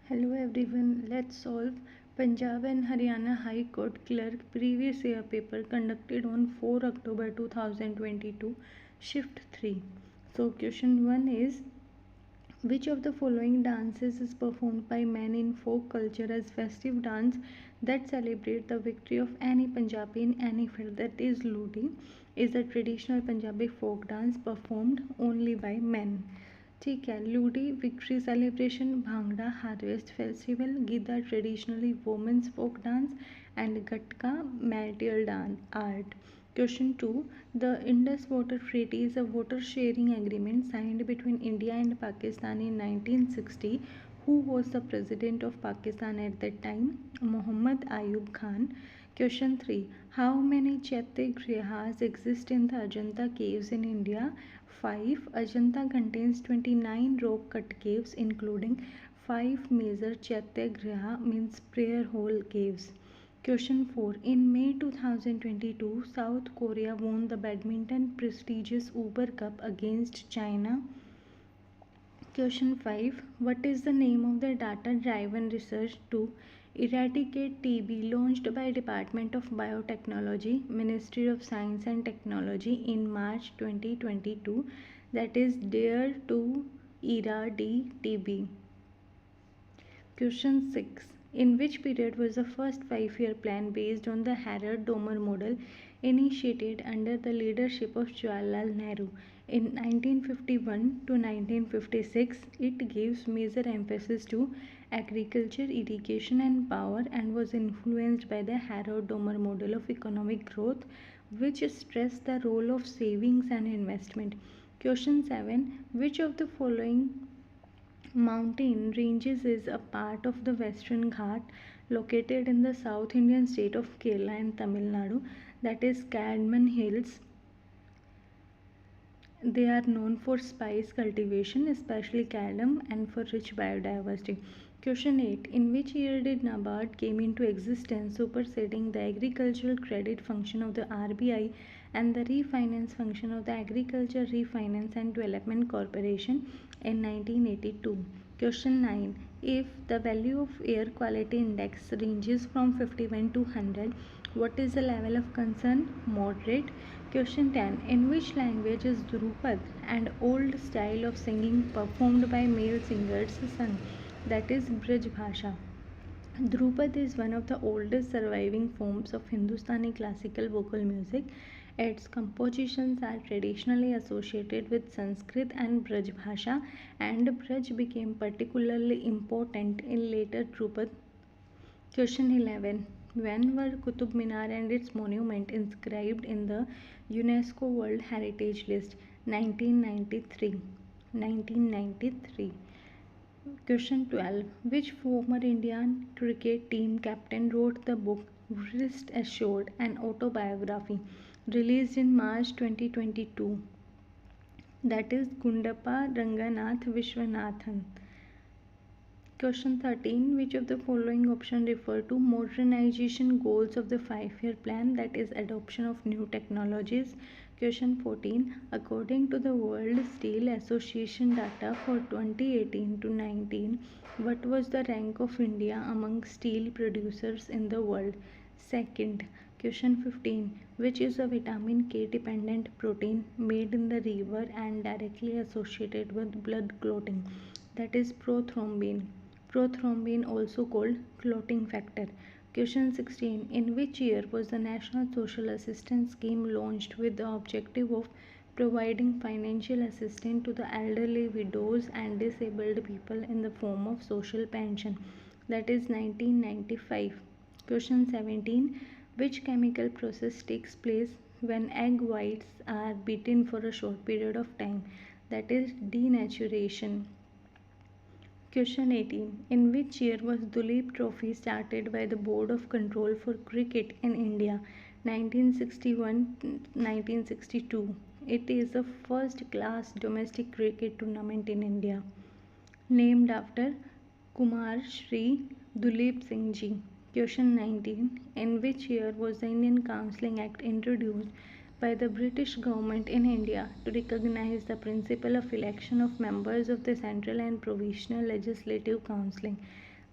Hello everyone, let's solve Punjab and Haryana High Court Clerk previous year paper conducted on 4 October 2022, Shift 3. So question 1 is, which of the following dances is performed by men in folk culture as festive dance that celebrate the victory of any Punjabi in any field? That is Ludi is a traditional Punjabi folk dance performed only by men. ठीक है. Luddi victory celebration, bhangra harvest festival, Giddha traditionally women's folk dance and Gatka martial dance art. Question 2. The Indus Water Treaty is a water sharing agreement signed between India and Pakistan in 1960. Who was the president of Pakistan at that time? Muhammad Ayub Khan. Question 3. How many Chaityagriahas exist in the Ajanta caves in India? 5. Ajanta contains 29 rock cut caves including 5 major Chaityagriha means prayer hole caves. Question 4. In May 2022, South Korea won the badminton prestigious Uber Cup against China. Question 5. What is the name of the data-driven research to eradicate TB launched by Department of Biotechnology, Ministry of Science and Technology in March 2022? That is Dare to Eradicate TB. Question 6. In which period was the first 5-year plan based on the Harrod-Domer model initiated under the leadership of Jawaharlal Nehru? In 1951 to 1956, it gives major emphasis to agriculture, irrigation and power and was influenced by the Harrod-Domer model of economic growth, which stressed the role of savings and investment. Question 7. Which of the following mountain ranges is a part of the Western Ghat located in the South Indian state of Kerala and Tamil Nadu? That is Cadman Hills. They are known for spice cultivation, especially cardamom, and for rich biodiversity. Question 8. In which year did NABARD came into existence, superseding the agricultural credit function of the RBI and the refinance function of the Agriculture Refinance and Development Corporation in 1982? Question 9. If the value of air quality index ranges from 51 to 100, what is the level of concern? Moderate. Question 10. In which language is Drupad, an old style of singing performed by male singers, sung? That is Braj Bhasha. Drupad is one of the oldest surviving forms of Hindustani classical vocal music. Its compositions are traditionally associated with Sanskrit and Braj Bhasha, and Braj became particularly important in later Drupad. Question 11. When were Qutub Minar and its monument inscribed in the UNESCO World Heritage List? 1993. 1993. Question 12. Which former Indian cricket team captain wrote the book Rest Assured, an autobiography, released in March 2022? That is Gundappa Ranganath Vishwanathan. Question 13. Which of the following options refer to modernization goals of the 5-year plan, that is adoption of new technologies? Question 14. According to the World Steel Association data for 2018 to 19, what was the rank of India among steel producers in the world? Second. Question 15. Which is a vitamin K dependent protein made in the liver and directly associated with blood clotting? That is prothrombin. Prothrombin, also called clotting factor. Question 16. In which year was the National Social Assistance Scheme launched with the objective of providing financial assistance to the elderly, widows and disabled people in the form of social pension? That is 1995. Question 17. Which chemical process takes place when egg whites are beaten for a short period of time? That is denaturation. Question 18. In which year was Duleep Trophy started by the Board of Control for Cricket in India? 1961-1962. It is the first class domestic cricket tournament in India. Named after Kumar Shri Duleep Singh Ji. Question 19. In which year was the Indian Counselling Act introduced by the British government in India to recognize the principle of election of members of the Central and Provisional Legislative Counselling?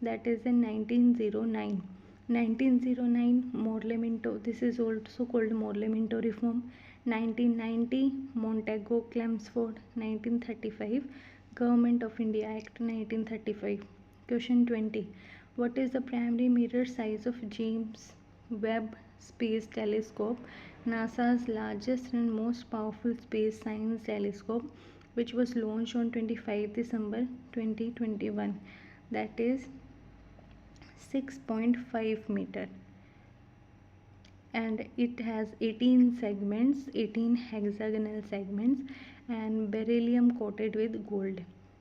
that is in 1909. 1909 Morlemento, this is also called Morlemento reform. 1990 Montego Chelmsford. 1935 Government of India Act 1935. Question 20. What is the primary mirror size of James Webb Space Telescope, NASA's largest and most powerful space science telescope, which was launched on 25 December 2021? That is 6.5 meter, and it has 18 segments, 18 hexagonal segments, and beryllium coated with gold.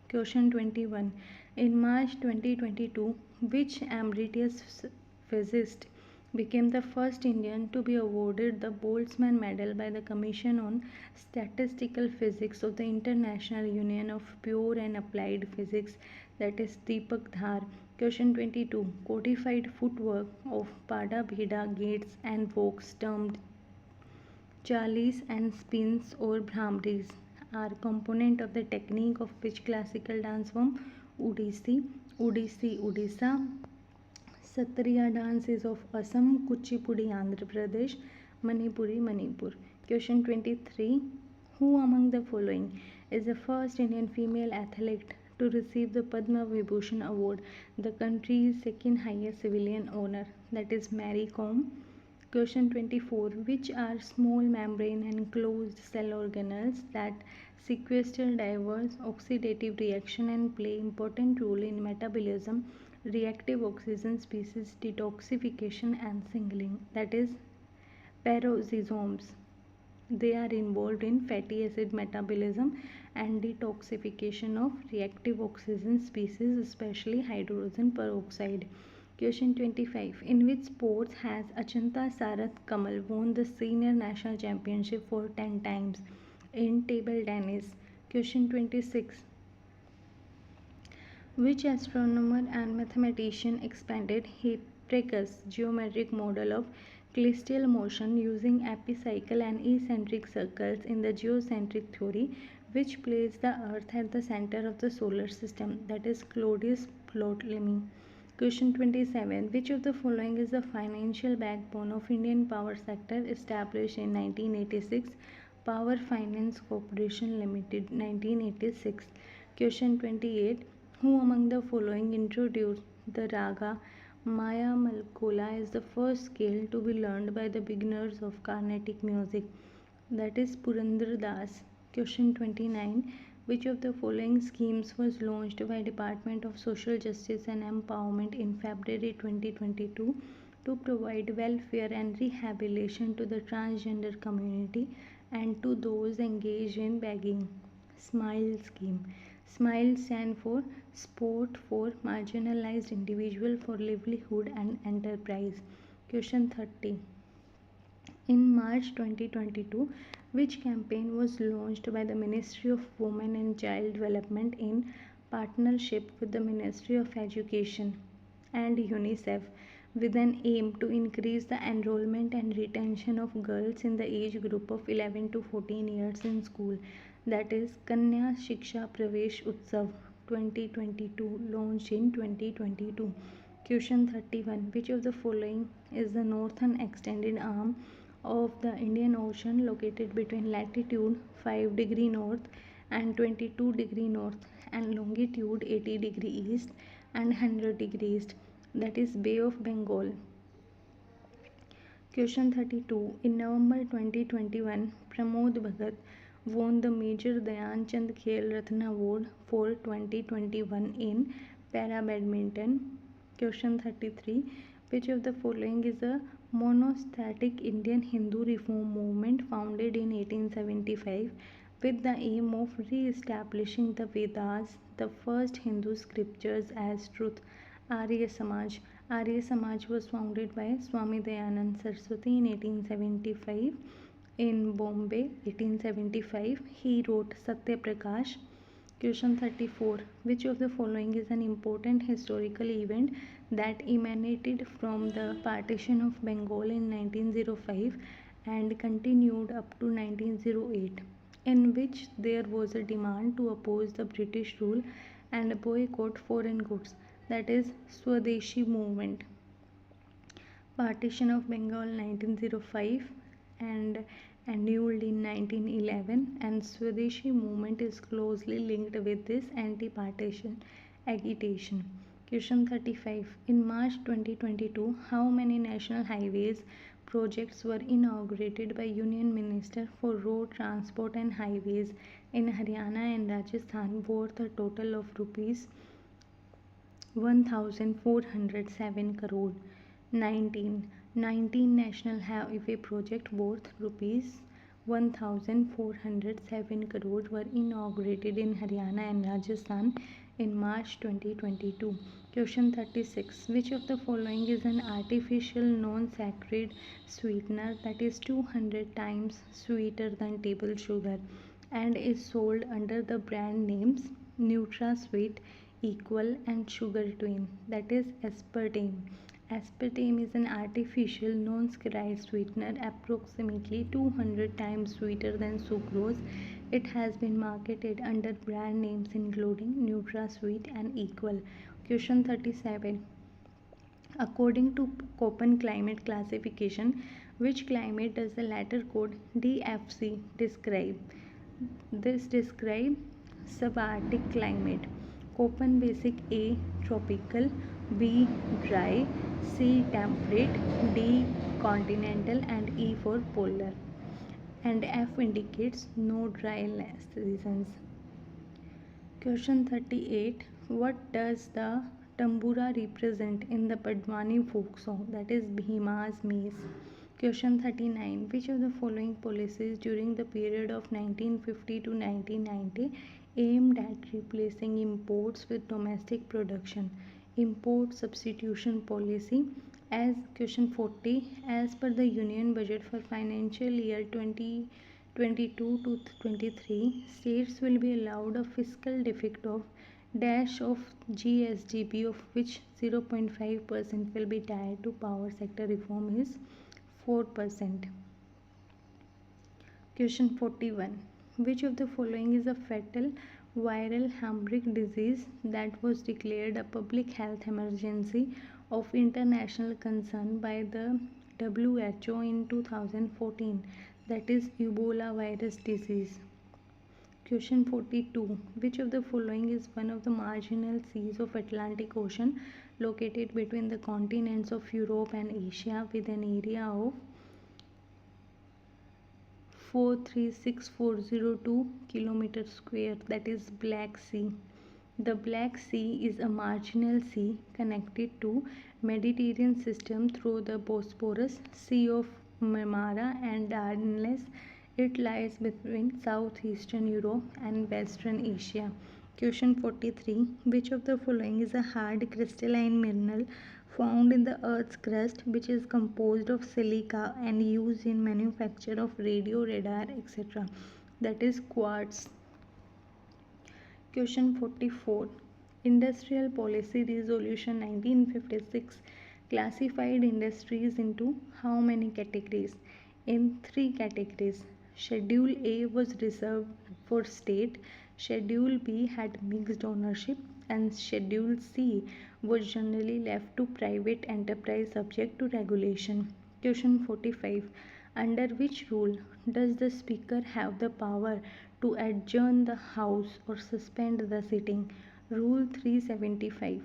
Question 21. In March 2022, which emeritus physicist became the first Indian to be awarded the Boltzmann Medal by the Commission on Statistical Physics of the International Union of Pure and Applied Physics, that is Deepak Dhar? Question 22. Codified footwork of Pada Bheda gates and walks termed chalis and spins or bhramris are component of the technique of which classical dance form? Odissi, Odisha. Satriya dance is of Assam, Kuchipudi, Andhra Pradesh, Manipuri, Manipur. Question 23. Who among the following is the first Indian female athlete to receive the Padma Vibhushan Award, the country's second highest civilian honor? That is Mary Kom. Question 24. Which are small membrane and closed cell organelles that sequester diverse oxidative reaction and play important role in metabolism, reactive oxygen species detoxification and signaling? That is peroxisomes. They are involved in fatty acid metabolism and detoxification of reactive oxygen species, especially hydrogen peroxide. Question 25. In which sports has Achanta Sarath Kamal won the senior national championship for 10 times? In table tennis. Question 26. Which astronomer and mathematician expanded Hipparchus' geometric model of celestial motion using epicycle and eccentric circles in the geocentric theory, which placed the Earth at the center of the solar system? That is Claudius Ptolemy. Question 27. Which of the following is the financial backbone of Indian power sector established in 1986? Power Finance Corporation Limited, 1986. Question 28. Who among the following introduced the raga Maya Malkola as the first scale to be learned by the beginners of Carnatic music? That is Purandar Das. Question 29. Which of the following schemes was launched by Department of Social Justice and Empowerment in February 2022 to provide welfare and rehabilitation to the transgender community and to those engaged in begging? SMILE scheme. SMILE stand for Sport for Marginalized Individual for Livelihood and Enterprise. Question 30. In March 2022, which campaign was launched by the Ministry of Women and Child Development in partnership with the Ministry of Education and UNICEF with an aim to increase the enrollment and retention of girls in the age group of 11 to 14 years in school? That is Kanya Shiksha Pravesh Utsav 2022, launched in 2022. Question 31. Which of the following is the northern extended arm of the Indian Ocean located between latitude 5 degree north and 22 degree north and longitude 80 degree east and 100 degree east? That is Bay of Bengal. Question 32. In November 2021, Pramod Bhagat won the Major Dhyan Chand Khel Ratna Award for 2021 in para badminton. Question 33. Which of the following is a monasteristic Indian Hindu reform movement founded in 1875 with the aim of re-establishing the Vedas, the first Hindu scriptures, as truth? Arya Samaj. Arya Samaj was founded by Swami Dayanand Saraswati in 1875 in Bombay. 1875. He wrote Satya Prakash. Question 34. Which of the following is an important historical event that emanated from the partition of Bengal in 1905 and continued up to 1908, in which there was a demand to oppose the British rule and boycott foreign goods? that is Swadeshi movement. Partition of Bengal 1905 and annulled in 1911, and Swadeshi movement is closely linked with this anti-partition agitation. Question 35. In March 2022, how many national highways projects were inaugurated by Union Minister for Road Transport and Highways in Haryana and Rajasthan worth a total of rupees 1407 crore? 19 national highway project worth rupees 1407 crore were inaugurated in Haryana and Rajasthan in March 2022. Question 36. Which of the following is an artificial non-saccharid sweetener that is 200 times sweeter than table sugar and is sold under the brand names NutraSweet, Equal and Sugar Twin, that is aspartame? Aspartame is an artificial non-saccharide sweetener approximately 200 times sweeter than sucrose. It has been marketed under brand names including NutraSweet and Equal. Question 37. According to Köppen climate classification, which climate does the letter code DFC describe? This describes subarctic climate. Köppen basic: A tropical, B dry, C temperate, D continental, and E for polar. And F indicates no dry seasons. Question 38. What does the tambura represent in the Padwani folk song, that is Bhima's mace? Question 39. Which of the following policies during the period of 1950 to 1990 aimed at replacing imports with domestic production? Import substitution policy. As question 40, as per the Union Budget for financial year 2022 to 23, states will be allowed a fiscal deficit of dash of GSDP, of which 0.5% will be tied to power sector reform is 4%. Question 41. Which of the following is a fatal viral hemorrhagic disease that was declared a public health emergency of international concern by the WHO in 2014? That is Ebola virus disease. Question 42. Which of the following is one of the marginal seas of Atlantic Ocean located between the continents of Europe and Asia with an area of 436,402 kilometers square, that is Black Sea? The Black Sea is a marginal sea connected to Mediterranean system through the Bosporus, Sea of Marmara and Dardanelles. It lies between southeastern Europe and western Asia. Question 43. Which of the following is a hard crystalline mineral found in the earth's crust which is composed of silica and used in manufacture of radio, radar, etc.? That is quartz. Question 44. Industrial Policy Resolution 1956 classified industries into how many categories? In 3 categories. Schedule A was reserved for state, Schedule B had mixed ownership, and Schedule C was generally left to private enterprise subject to regulation. Question 45. Under which rule does the Speaker have the power to adjourn the House or suspend the sitting? Rule 375.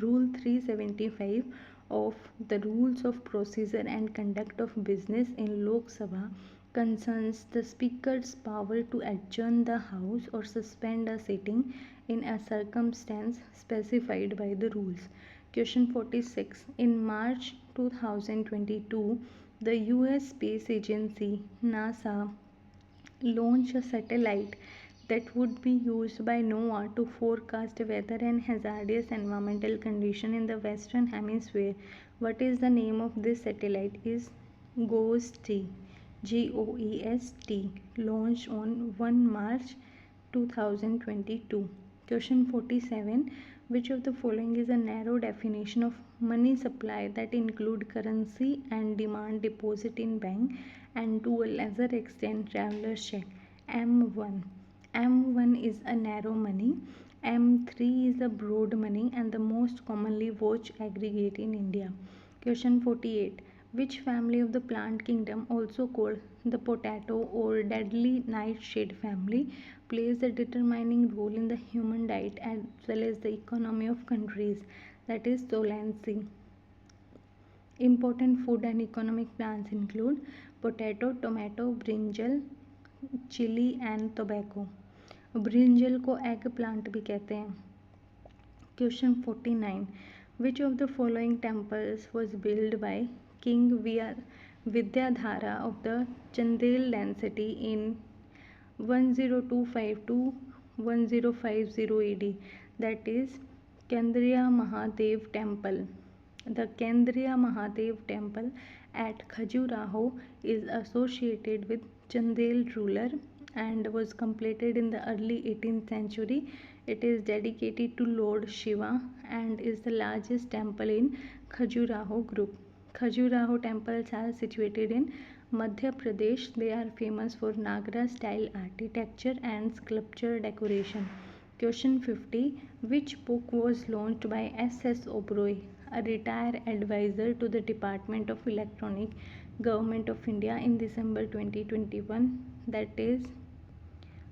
Rule 375 of the Rules of Procedure and Conduct of Business in Lok Sabha concerns the Speaker's power to adjourn the House or suspend a sitting in a circumstance specified by the rules. Question 46. In March 2022, the US Space Agency NASA launched a satellite that would be used by NOAA to forecast weather and hazardous environmental conditions in the Western Hemisphere. What is the name of this satellite? Is GOEST, GOEST, launched on 1 March 2022. Question 47. Which of the following is a narrow definition of money supply that include currency and demand deposit in bank and to a lesser extent traveler's check? M1. M1 is a narrow money M3 is a broad money and the most commonly watched aggregate in India. Question 48. Which family of the plant kingdom, also called the potato or deadly nightshade family, plays a determining role in the human diet as well as the economy of countries? That is Solanaceae. Important food and economic plants include potato, tomato, brinjal, chili and tobacco. Brinjal को egg plant भी कहते हैं. Question 49. Which of the following temples was build by king Vidyadhara of the Chandela dynasty in 10252 to 1050 AD? That is Kendriya Mahadev Temple. The Kendriya Mahadev Temple at Khajuraho is associated with Chandel ruler and was completed in the early 18th century. It is dedicated to Lord Shiva and is the largest temple in Khajuraho group. Khajuraho temples are situated in Madhya Pradesh. They are famous for Nagara style architecture and sculpture decoration. Question 50. Which book was launched by S.S. Oberoi, a retired advisor to the Department of Electronic Government of India in December 2021? That is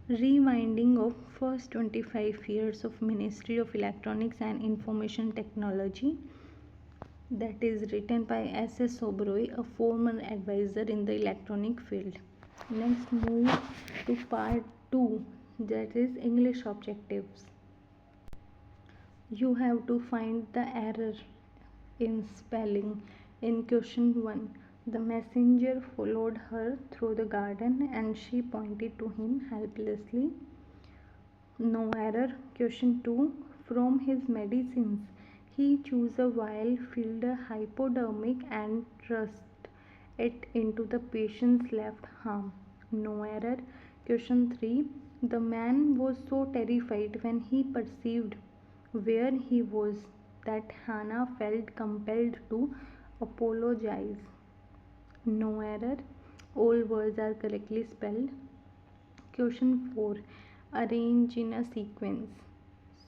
Rewinding of First 25 Years of Ministry of Electronics and Information Technology. That is written by S.S. Oberoi, a former advisor in the electronic field. Next, move to part 2, that is English objectives. You have to find the error in spelling. In question 1, the messenger followed her through the garden and she pointed to him helplessly. No error. Question 2, from his medicines he chose a vial filled hypodermic and thrust it into the patient's left arm. No error. Question 3, the man was so terrified when he perceived where he was that Hannah felt compelled to apologize. No error. All words are correctly spelled. Question 4, arrange in a sequence.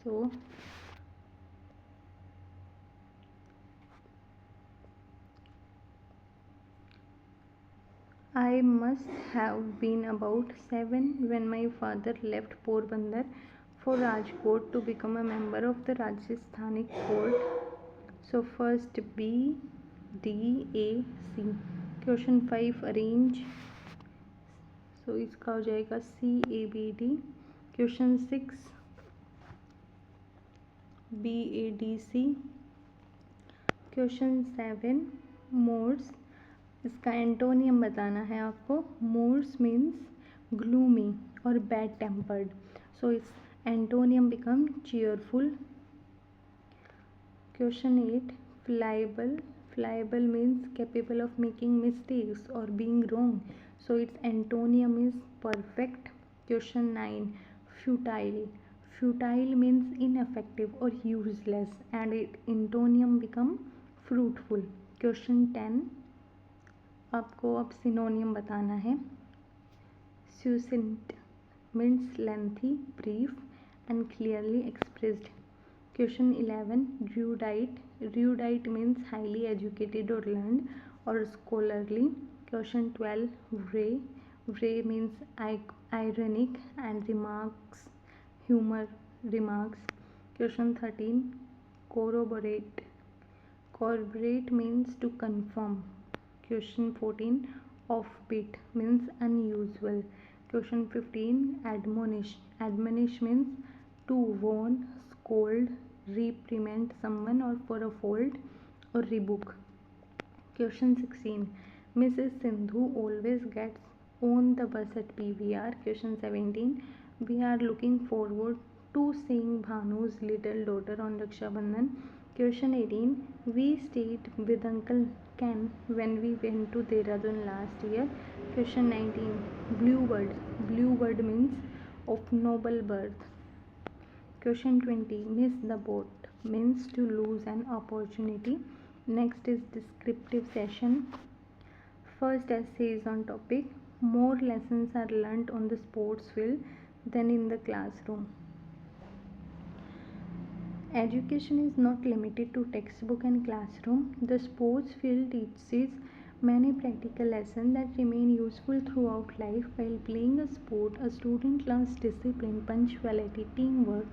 So I must have been about 7 when my father left Porbandar for Rajkot to become a member of the Rajasthani court. So first B, D, A, C. Question 5, arrange. So इसका हो जाएगा C, A, B, D. Question 6, B, A, D, C. Question 7, morose. इसका antonym बताना है आपको. Morose means gloomy और bad tempered. So इस antonym become cheerful. Question 8, pliable. Pliable means capable of making mistakes or being wrong. So its antoniym is perfect. Question 9, futile. Futile means ineffective or useless and its antoniym become fruitful. Question 10, आपको अब सिनोनियम बताना है. succinct means lengthy, brief and clearly expressed. Question 11, erudite. Erudite means highly educated or learned or scholarly. Question 12, vray. Vray means ironic and remarks, humor remarks. Question 13, corroborate. Corroborate means to confirm. Question 14, offbeat means unusual. Question 15, admonish. Admonish means to warn, scold, reprimand someone or for a fault or rebuke. Question 16, Mrs. Sindhu always gets on the bus at PVR. Question 17, we are looking forward to seeing Bhanu's little daughter on Raksha Bandhan. Question 18, we stayed with Uncle Ken when we went to Dehradun last year. Question 19, bluebird. Bluebird means of noble birth. Question 20, miss the boat means to lose an opportunity. Next is descriptive session. First essay is on topic, more lessons are learnt on the sports field than in the classroom. Education is not limited to textbook and classroom. The sports field teaches many practical lessons that remain useful throughout life. While playing a sport, a student learns discipline, punctuality, teamwork,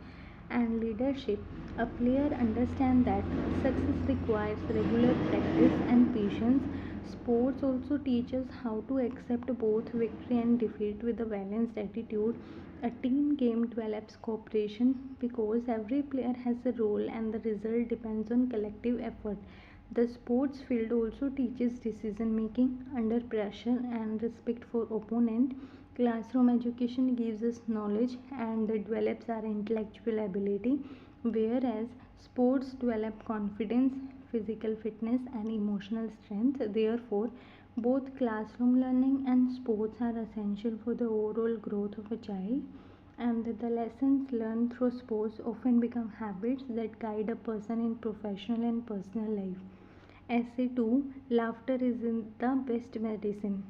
and leadership. A player understands that success requires regular practice and patience. Sports also teaches how to accept both victory and defeat with a balanced attitude. A team game develops cooperation because every player has a role and the result depends on collective effort. The sports field also teaches decision making under pressure and respect for opponent. Classroom education gives us knowledge and develops our intellectual ability, whereas sports develop confidence, physical fitness, and emotional strength. Therefore, both classroom learning and sports are essential for the overall growth of a child, and the lessons learned through sports often become habits that guide a person in professional and personal life. Essay 2, laughter is in the best medicine.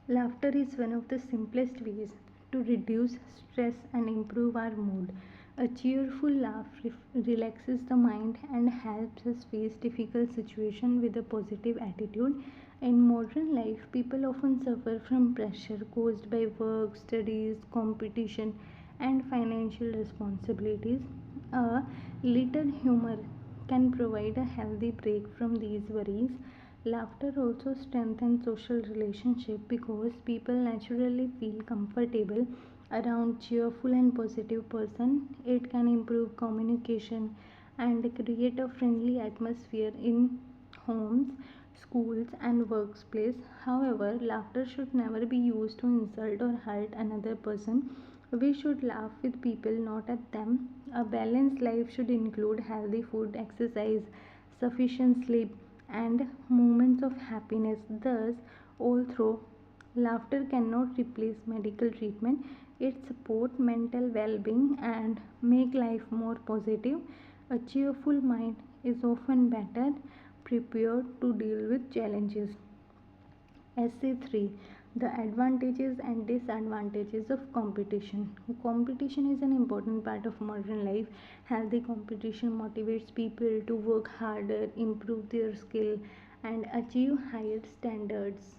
Laughter is one of the simplest ways to reduce stress and improve our mood. A cheerful laugh relaxes the mind and helps us face difficult situations with a positive attitude. In modern life, people often suffer from pressure caused by work, studies, competition, and financial responsibilities. A little humor can provide a healthy break from these worries. Laughter also strengthens social relationships because people naturally feel comfortable around cheerful and positive person. It can improve communication and create a friendly atmosphere in homes, schools, and workplace. However, laughter should never be used to insult or hurt another person. We should laugh with people, not at them. A balanced life should include healthy food, exercise, sufficient sleep, and moments of happiness. Thus, although laughter cannot replace medical treatment, it supports mental well being and make life more positive. A cheerful mind is often better prepared to deal with challenges. Essay 3, the advantages and disadvantages of competition. Competition is an important part of modern life. Healthy competition motivates people to work harder, improve their skill, and achieve higher standards.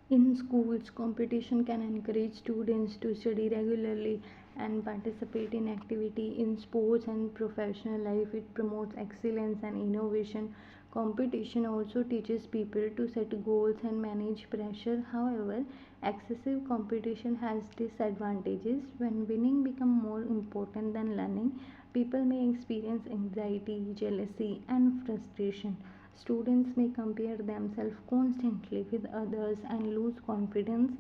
In schools, competition can encourage students to study regularly and participate in activity. In sports and professional life, it promotes excellence and innovation. Competition also teaches people to set goals and manage pressure. However, excessive competition has disadvantages. When winning becomes more important than learning, people may experience anxiety, jealousy, and frustration. Students may compare themselves constantly with others and lose confidence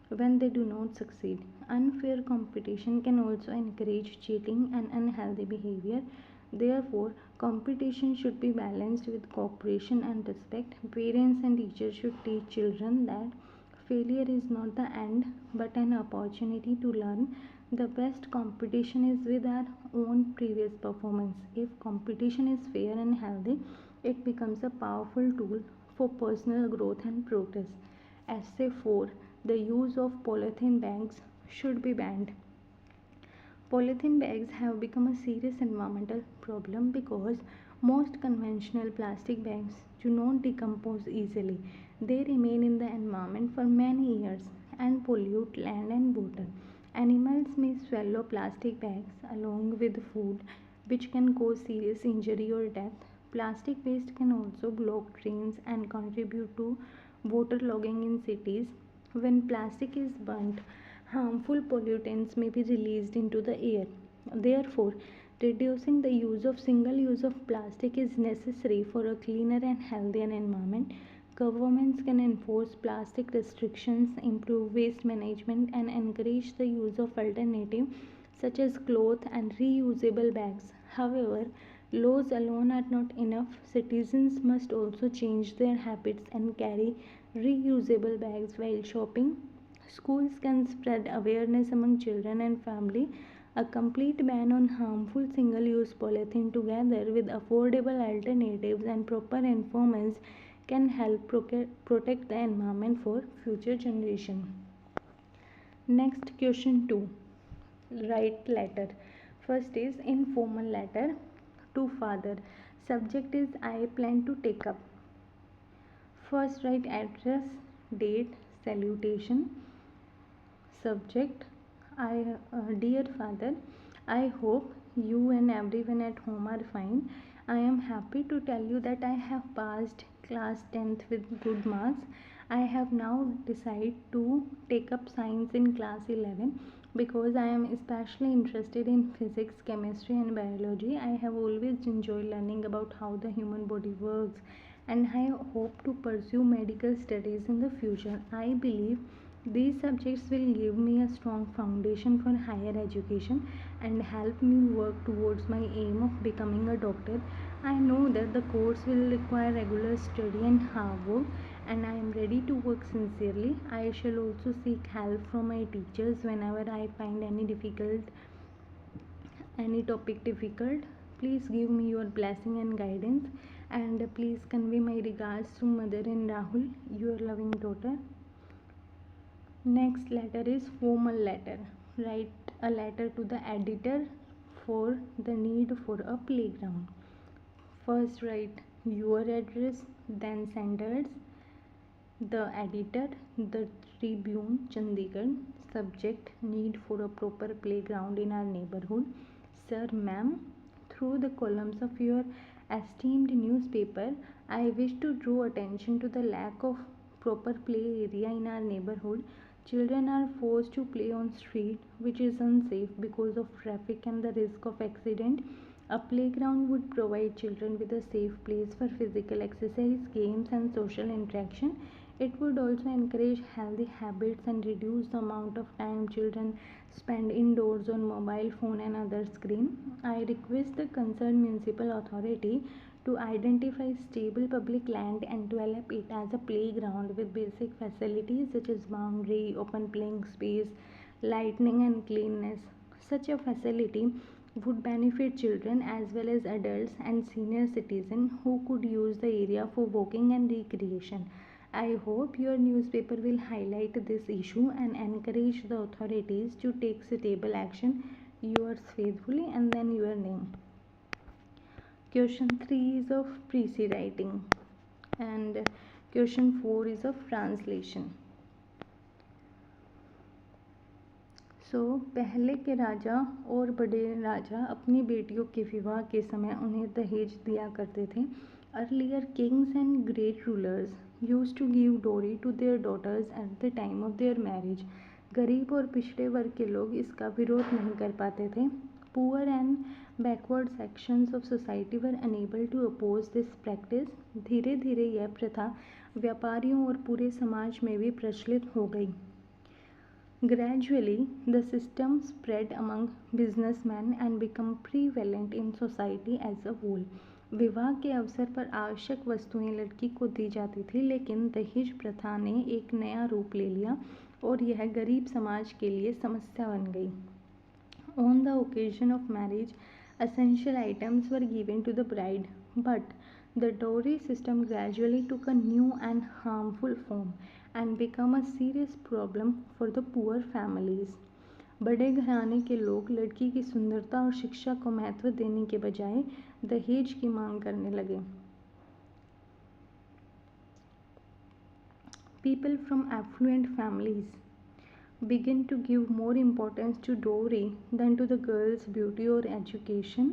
when they do not succeed. Unfair competition can also encourage cheating and unhealthy behavior. Therefore, competition should be balanced with cooperation and respect. Parents and teachers should teach children that failure is not the end but an opportunity to learn. The best competition is with our own previous performance. If competition is fair and healthy, it becomes a powerful tool for personal growth and progress. Essay 4, the use of polythene bags should be banned. Polythene bags have become a serious environmental problem because most conventional plastic bags do not decompose easily. They remain in the environment for many years and pollute land and water. Animals may swallow plastic bags along with food, which can cause serious injury or death. Plastic waste can also block drains and contribute to waterlogging in cities. When plastic is burnt, harmful pollutants may be released into the air. Therefore, reducing the use of single use of plastic is necessary for a cleaner and healthier environment. Governments can enforce plastic restrictions, improve waste management, and encourage the use of alternatives such as cloth and reusable bags. However, laws alone are not enough. Citizens must also change their habits and carry reusable bags while shopping. Schools can spread awareness among children and family. A complete ban on harmful single-use polythene together with affordable alternatives and proper informants can help protect the environment for future generation. Next, question 2, write letter. First is informal letter to father. Subject is I plan to take up. First write address, date, salutation. Subject Dear father, I hope you and everyone at home are fine. I am happy to tell you that I have passed class 10th with good marks. I have now decided to take up science in class 11 because I am especially interested in physics, chemistry and biology. I have always enjoyed learning about how the human body works and I hope to pursue medical studies in the future. I believe these subjects will give me a strong foundation for higher education and help me work towards my aim of becoming a doctor. I know that the course will require regular study and hard work, and I am ready to work sincerely. I shall also seek help from my teachers whenever I find any topic difficult. Please give me your blessing and guidance, and please convey my regards to mother and Rahul, your loving daughter. Next letter is formal letter. Write a letter to the editor for the need for a playground. First write your address, then senders, the editor, the Tribune, Chandigarh. Subject need for a proper playground in our neighborhood. Sir, ma'am, through the columns of your esteemed newspaper, I wish to draw attention to the lack of proper play area in our neighborhood. Children are forced to play on street, which is unsafe because of traffic and the risk of accident. A playground would provide children with a safe place for physical exercise, games, and social interaction. It would also encourage healthy habits and reduce the amount of time children spend indoors on mobile phone and other screen. I request the concerned municipal authority to identify stable public land and develop it as a playground with basic facilities such as boundary, open playing space, lighting and cleanness. Such a facility would benefit children as well as adults and senior citizens who could use the area for walking and recreation. I hope your newspaper will highlight this issue and encourage the authorities to take suitable action. Yours faithfully, and then your name. Question 3 is of precis writing, and question 4 is of translation. पहले के राजा और बड़े राजा अपनी बेटियों के विवाह के समय उन्हें दहेज दिया करते थे. Earlier kings and great rulers used to give dowry to their daughters at the time of their marriage. गरीब और पिछड़े वर्ग के लोग इसका विरोध नहीं कर पाते थे. Poor and backward sections of society were unable to oppose this practice. धीरे धीरे यह प्रथा व्यापारियों और पूरे समाज में भी प्रचलित हो गई. Gradually, the system spread among businessmen and became prevalent in society as a whole. विवाह के अवसर पर आवश्यक वस्तुएं लड़की को दी जाती थी, लेकिन दहेज प्रथा ने एक नया रूप ले लिया और यह गरीब समाज के लिए समस्या बन गई. On the occasion of marriage, essential items were given to the bride, but the dowry system gradually took a new and harmful form and became a serious problem for the poor families. बड़े घराने के लोग लड़की की सुंदरता और शिक्षा को महत्व देने के बजाय दहेज की मांग करने लगे. People from affluent families begin to give more importance to dowry than to the girl's beauty or education.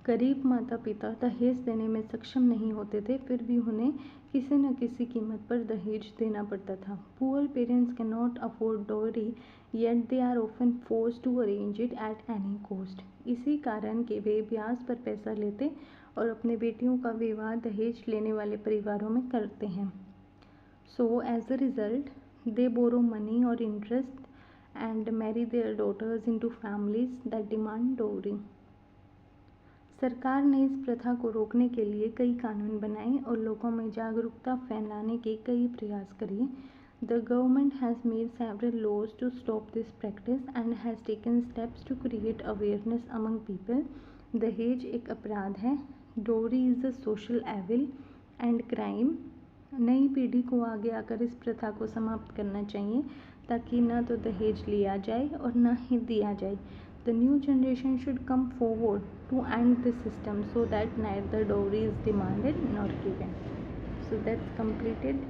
गरीब माता पिता दहेज देने में सक्षम नहीं होते थे, फिर भी उन्हें किसी न किसी कीमत पर दहेज देना पड़ता था. Poor parents cannot afford dowry, yet they are often forced to arrange it at any cost. इसी कारण के वे ब्याज पर पैसा लेते और अपने बेटियों का विवाह दहेज लेने वाले परिवारों में करते हैं. So as a result, they borrow money or interest and marry their daughters into families that demand dowry. सरकार ने इस प्रथा को रोकने के लिए कई कानून बनाए और लोगों में जागरूकता फैलाने के कई प्रयास किए. The government has made several laws to stop this practice and has taken steps to create awareness among people. दहेज एक अपराध है. Dowry is a social evil and crime. नई पीढ़ी को आगे आकर इस प्रथा को समाप्त करना चाहिए ताकि न तो दहेज लिया जाए और न ही दिया जाए. The new generation should come forward to end the system so that neither dowry is demanded nor given. So that's completed.